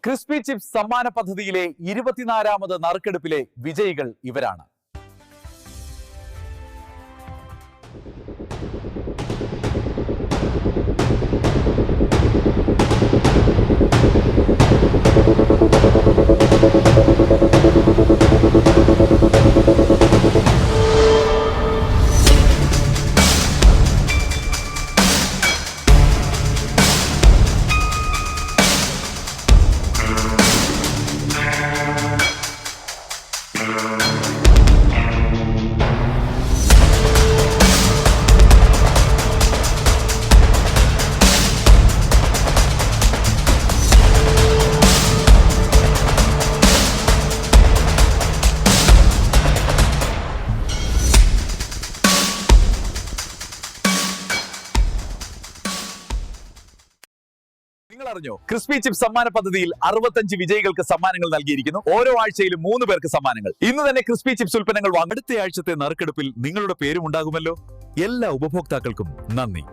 Crispy chips സമ്മാന പദ്ധതിയിലെ 24ാമത് നറുക്കെടുപ്പിലെ വിജയികൾ ഇവരാണ്. നിങ്ങൾ അറിഞ്ഞോ, ക്രിസ്പി ചിപ്സ് സമ്മാന പദ്ധതിയിൽ 65 വിജയികൾക്ക് സമ്മാനങ്ങൾ നൽകിയിരിക്കുന്നു. ഓരോ ആഴ്ചയിലും 3 പേർക്ക് സമ്മാനങ്ങൾ. ഇന്ന് തന്നെ ക്രിസ്പി ചിപ്സ് ഉൽപ്പന്നങ്ങൾ വാങ്ങും. അടുത്ത ആഴ്ചത്തെ നറുക്കെടുപ്പിൽ നിങ്ങളുടെ പേരും ഉണ്ടാകുമല്ലോ. എല്ലാ ഉപഭോക്താക്കൾക്കും നന്ദി.